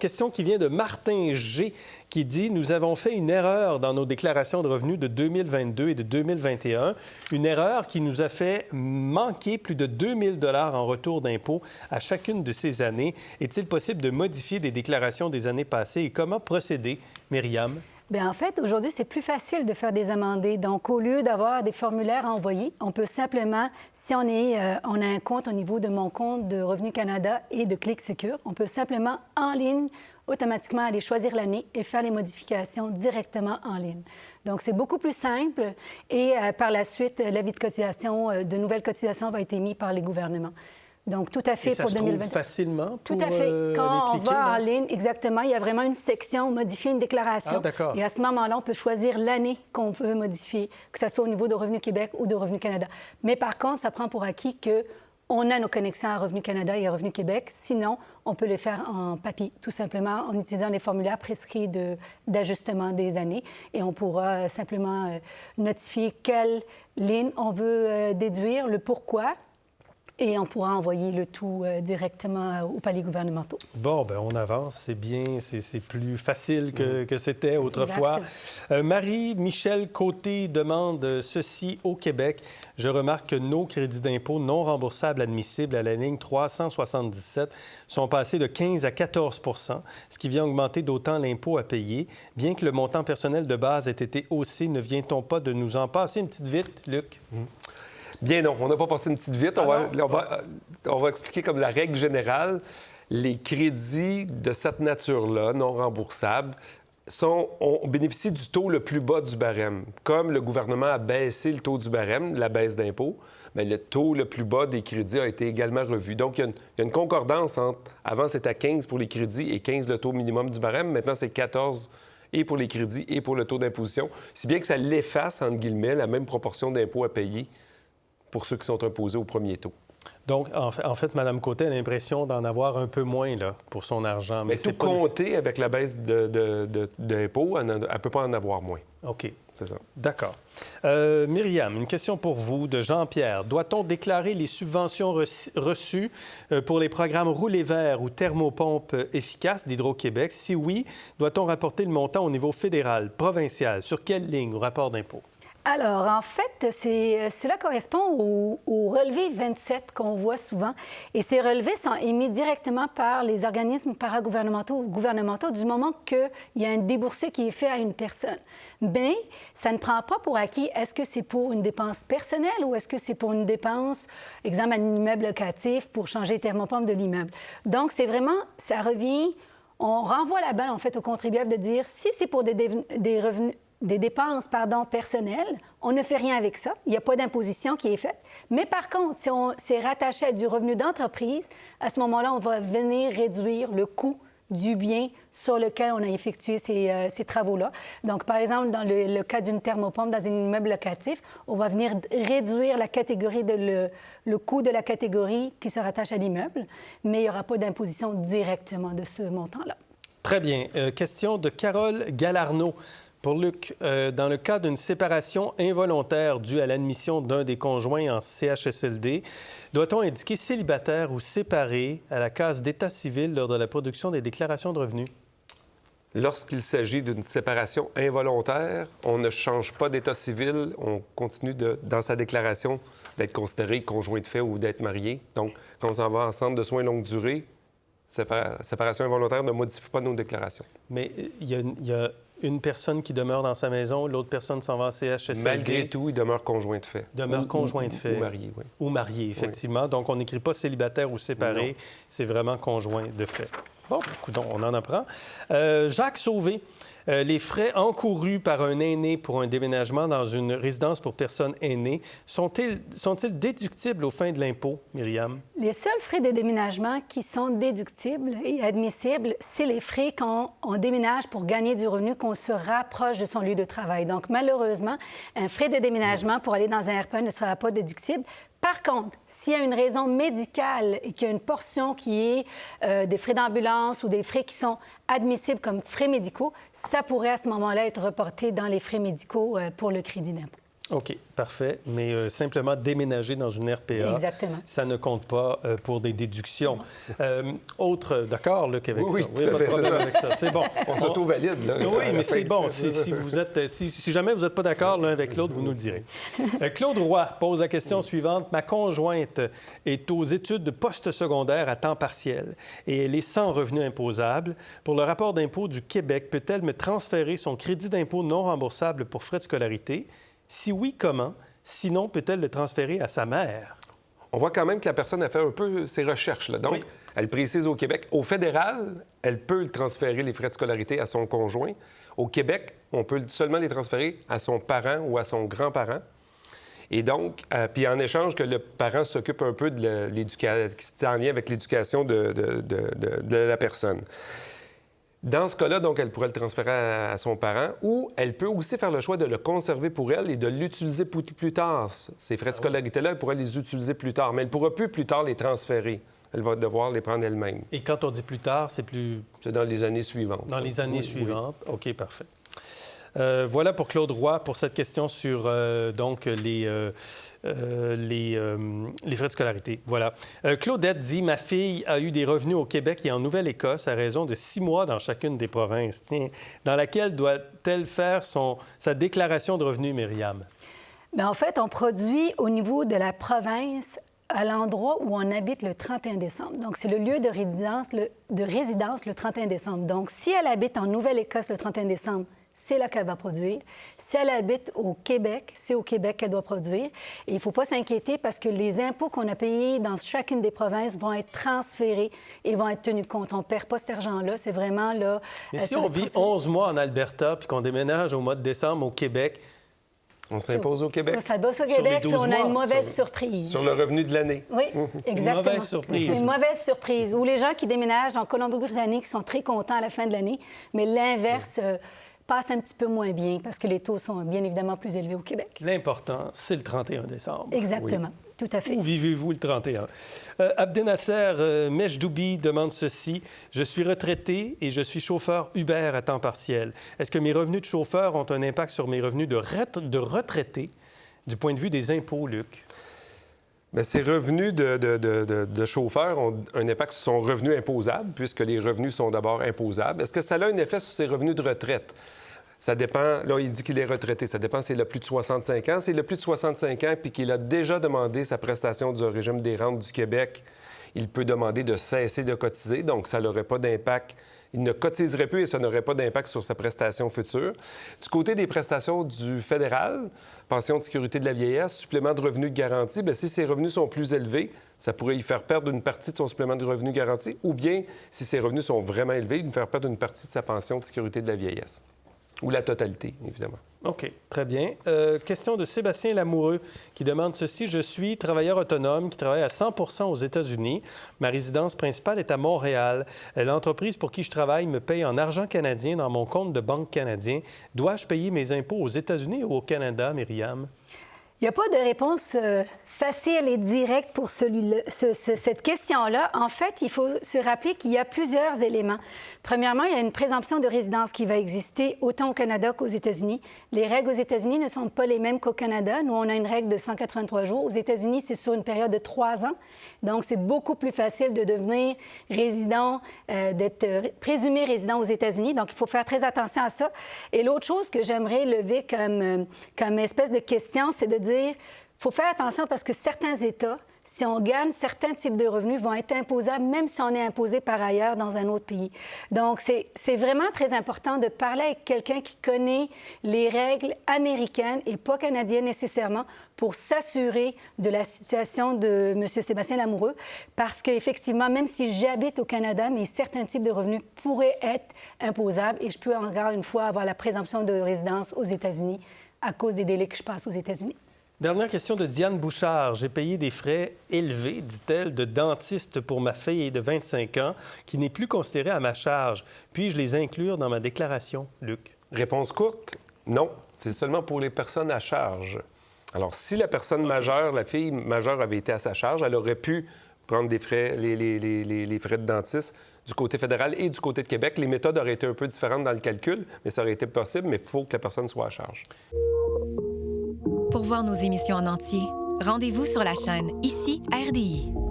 Question qui vient de Martin G, qui dit « Nous avons fait une erreur dans nos déclarations de revenus de 2022 et de 2021. Une erreur qui nous a fait manquer plus de 2 000 $ en retour d'impôts à chacune de ces années. Est-il possible de modifier des déclarations des années passées et comment procéder, Myriam? » Bien, en fait, aujourd'hui, c'est plus facile de faire des amendés. Donc, au lieu d'avoir des formulaires à envoyer, on peut simplement, si on a un compte au niveau de mon compte de Revenu Canada et de ClickSecure, on peut simplement, en ligne, automatiquement aller choisir l'année et faire les modifications directement en ligne. Donc, c'est beaucoup plus simple et par la suite, l'avis de cotisation, de nouvelles cotisations va être émis par les gouvernements. Donc, tout à fait et ça pour se 2020. trouve facilement pour tout à fait. Quand on va en là? ligne, exactement, il y a vraiment une section « Modifier une déclaration ». Ah, d'accord. Et à ce moment-là, on peut choisir l'année qu'on veut modifier, que ce soit au niveau de Revenu Québec ou de Revenu Canada. Mais par contre, ça prend pour acquis qu'on a nos connexions à Revenu Canada et à Revenu Québec. Sinon, on peut le faire en papier, tout simplement, en utilisant les formulaires prescrits d'ajustement des années. Et on pourra simplement notifier quelle ligne on veut déduire, le pourquoi. Et on pourra envoyer le tout directement aux paliers gouvernementaux. Bon, bien, on avance. C'est bien, c'est plus facile que c'était autrefois. Marie-Michel Côté demande ceci au Québec. Je remarque que nos crédits d'impôt non remboursables admissibles à la ligne 377 sont passés de 15 à 14 %, ce qui vient augmenter d'autant l'impôt à payer. Bien que le montant personnel de base ait été haussé, ne vient-on pas de nous en passer une petite vite, Luc? Bien non, on n'a pas passé une petite vite. On va expliquer comme la règle générale. Les crédits de cette nature-là, non remboursables, on bénéficie du taux le plus bas du barème. Comme le gouvernement a baissé le taux du barème, la baisse d'impôt, bien, le taux le plus bas des crédits a été également revu. Donc, il y a une concordance entre... Avant, c'était à 15 pour les crédits et 15 le taux minimum du barème. Maintenant, c'est 14 et pour les crédits et pour le taux d'imposition. Si bien que ça l'efface, entre guillemets, la même proportion d'impôts à payer pour ceux qui sont imposés au premier taux. Donc, en fait, Mme Côté a l'impression d'en avoir un peu moins là, pour son argent. Mais tout compté avec la baisse d'impôts, elle ne peut pas en avoir moins. OK. C'est ça. D'accord. Myriam, une question pour vous de Jean-Pierre. Doit-on déclarer les subventions reçues pour les programmes Rouler vert ou thermopompe efficace d'Hydro-Québec? Si oui, doit-on rapporter le montant au niveau fédéral, provincial? Sur quelle ligne au rapport d'impôt? Alors, en fait, cela correspond au relevé 27 qu'on voit souvent. Et ces relevés sont émis directement par les organismes paragouvernementaux ou gouvernementaux du moment qu'il y a un déboursé qui est fait à une personne. Mais ça ne prend pas pour acquis est-ce que c'est pour une dépense personnelle ou est-ce que c'est pour une dépense, exemple, un immeuble locatif pour changer les thermopompes de l'immeuble. Donc, c'est vraiment, ça revient, on renvoie la balle, en fait, au contribuable de dire si c'est pour des revenus, des dépenses personnelles, on ne fait rien avec ça. Il n'y a pas d'imposition qui est faite. Mais par contre, si on s'est rattaché à du revenu d'entreprise, à ce moment-là, on va venir réduire le coût du bien sur lequel on a effectué ces travaux-là. Donc, par exemple, dans le cas d'une thermopompe dans un immeuble locatif, on va venir réduire la catégorie le coût de la catégorie qui se rattache à l'immeuble, mais il n'y aura pas d'imposition directement de ce montant-là. Très bien. Question de Carole Galarneau. Pour Luc, dans le cas d'une séparation involontaire due à l'admission d'un des conjoints en CHSLD, doit-on indiquer célibataire ou séparé à la case d'état civil lors de la production des déclarations de revenus? Lorsqu'il s'agit d'une séparation involontaire, on ne change pas d'état civil, on continue dans sa déclaration d'être considéré conjoint de fait ou d'être marié. Donc, quand on s'en va en centre de soins longue durée, séparation involontaire ne modifie pas nos déclarations. Mais il y a une personne qui demeure dans sa maison, l'autre personne s'en va en CHSLD. Malgré tout, il demeure conjoint de fait. Demeure conjoint de fait. Ou marié, oui. Ou marié, effectivement. Oui. Donc, on n'écrit pas célibataire ou séparé. C'est vraiment conjoint de fait. Bon, écoute, on en apprend. Jacques Sauvé. Les frais encourus par un aîné pour un déménagement dans une résidence pour personnes aînées sont-ils déductibles aux fins de l'impôt, Myriam? Les seuls frais de déménagement qui sont déductibles et admissibles, c'est les frais quand on déménage pour gagner du revenu, qu'on se rapproche de son lieu de travail. Donc, malheureusement, un frais de déménagement pour aller dans un RPA ne sera pas déductible. Par contre, s'il y a une raison médicale et qu'il y a une portion qui est des frais d'ambulance ou des frais qui sont admissibles comme frais médicaux, ça pourrait à ce moment-là être reporté dans les frais médicaux pour le crédit d'impôt. OK, parfait. Mais simplement déménager dans une RPA, exactement, ça ne compte pas pour des déductions. D'accord, Luc, avec oui, ça? Oui, pas de problème avec ça. C'est bon. On s'auto-valide, là. Oui, mais c'est bon. Si jamais vous n'êtes pas d'accord l'un avec l'autre, vous nous le direz. Claude Roy pose la question suivante. Ma conjointe est aux études postsecondaires à temps partiel et elle est sans revenu imposable. Pour le rapport d'impôt du Québec, peut-elle me transférer son crédit d'impôt non remboursable pour frais de scolarité? Si oui, comment? Sinon, peut-elle le transférer à sa mère? On voit quand même que la personne a fait un peu ses recherches, là. Donc, elle précise au Québec. Au fédéral, elle peut le transférer, les frais de scolarité, à son conjoint. Au Québec, on peut seulement les transférer à son parent ou à son grand-parent. Et donc, puis en échange que le parent s'occupe un peu de l'éducation, qui est en lien avec l'éducation de la personne. Dans ce cas-là, donc, elle pourrait le transférer à son parent ou elle peut aussi faire le choix de le conserver pour elle et de l'utiliser plus tard. Ces frais de scolarité-là, elle pourrait les utiliser plus tard, mais elle ne pourra plus tard les transférer. Elle va devoir les prendre elle-même. Et quand on dit plus tard, c'est plus... C'est dans les années suivantes. Dans les années suivantes. Oui. OK, parfait. Voilà pour Claude Roy pour cette question sur donc les frais de scolarité. Voilà. Claudette dit « Ma fille a eu des revenus au Québec et en Nouvelle-Écosse à raison de 6 mois dans chacune des provinces. Tiens, dans laquelle doit-elle faire sa déclaration de revenus, Myriam? » Bien, en fait, on produit au niveau de la province à l'endroit où on habite le 31 décembre. Donc, c'est le lieu de résidence le 31 décembre. Donc, si elle habite en Nouvelle-Écosse le 31 décembre, c'est là qu'elle va produire. Si elle habite au Québec, c'est au Québec qu'elle doit produire. Et il ne faut pas s'inquiéter parce que les impôts qu'on a payés dans chacune des provinces vont être transférés et vont être tenus compte. On ne perd pas cet argent-là. C'est vraiment là... Mais si on vit 11 mois en Alberta puis qu'on déménage au mois de décembre au Québec... On s'impose au Québec. On s'impose au Québec, puis on a une mauvaise surprise. Sur le revenu de l'année. Oui, exactement. Une mauvaise surprise. Une mauvaise surprise. Ou les gens qui déménagent en Colombie-Britannique sont très contents à la fin de l'année, mais l'inverse... passe un petit peu moins bien parce que les taux sont bien évidemment plus élevés au Québec. L'important, c'est le 31 décembre. Exactement, tout à fait. Où vivez-vous le 31? Abdenasser Mejdoubi demande ceci. Je suis retraité et je suis chauffeur Uber à temps partiel. Est-ce que mes revenus de chauffeur ont un impact sur mes revenus de retraité du point de vue des impôts, Luc? Bien, ces revenus de chauffeur ont un impact sur son revenu imposable, puisque les revenus sont d'abord imposables. Est-ce que ça a un effet sur ses revenus de retraite? Ça dépend. Là, il dit qu'il est retraité. Ça dépend s'il a plus de 65 ans. S'il a plus de 65 ans puis qu'il a déjà demandé sa prestation du régime des rentes du Québec, il peut demander de cesser de cotiser. Donc, ça n'aurait pas d'impact. Il ne cotiserait plus et ça n'aurait pas d'impact sur sa prestation future. Du côté des prestations du fédéral, pension de sécurité de la vieillesse, supplément de revenu de garantie, bien, si ses revenus sont plus élevés, ça pourrait y faire perdre une partie de son supplément de revenu garanti, ou bien, si ses revenus sont vraiment élevés, lui faire perdre une partie de sa pension de sécurité de la vieillesse. Ou la totalité, évidemment. OK, très bien. Question de Sébastien Lamoureux qui demande ceci. Je suis travailleur autonome qui travaille à 100 % aux États-Unis. Ma résidence principale est à Montréal. L'entreprise pour qui je travaille me paye en argent canadien dans mon compte de banque canadien. Dois-je payer mes impôts aux États-Unis ou au Canada, Myriam? Il n'y a pas de réponse facile et directe pour cette question-là. En fait, il faut se rappeler qu'il y a plusieurs éléments. Premièrement, il y a une présomption de résidence qui va exister autant au Canada qu'aux États-Unis. Les règles aux États-Unis ne sont pas les mêmes qu'au Canada. Nous, on a une règle de 183 jours. Aux États-Unis, c'est sur une période de 3 ans. Donc, c'est beaucoup plus facile de devenir résident, d'être présumé résident aux États-Unis. Donc, il faut faire très attention à ça. Et l'autre chose que j'aimerais lever comme espèce de question, c'est de dire, il faut faire attention parce que certains États, si on gagne, certains types de revenus vont être imposables, même si on est imposé par ailleurs dans un autre pays. Donc, c'est vraiment très important de parler avec quelqu'un qui connaît les règles américaines et pas canadiennes nécessairement pour s'assurer de la situation de M. Sébastien Lamoureux, parce qu'effectivement, même si j'habite au Canada, mais certains types de revenus pourraient être imposables et je peux encore une fois avoir la présomption de résidence aux États-Unis à cause des délais que je passe aux États-Unis. Dernière question de Diane Bouchard. J'ai payé des frais élevés, dit-elle, de dentiste pour ma fille de 25 ans qui n'est plus considérée à ma charge. Puis-je les inclure dans ma déclaration, Luc? Réponse courte, non. C'est seulement pour les personnes à charge. Alors, si la personne majeure, la fille majeure avait été à sa charge, elle aurait pu prendre des frais, les frais de dentiste du côté fédéral et du côté de Québec. Les méthodes auraient été un peu différentes dans le calcul, mais ça aurait été possible, mais il faut que la personne soit à charge. Pour voir nos émissions en entier, rendez-vous sur la chaîne Ici RDI.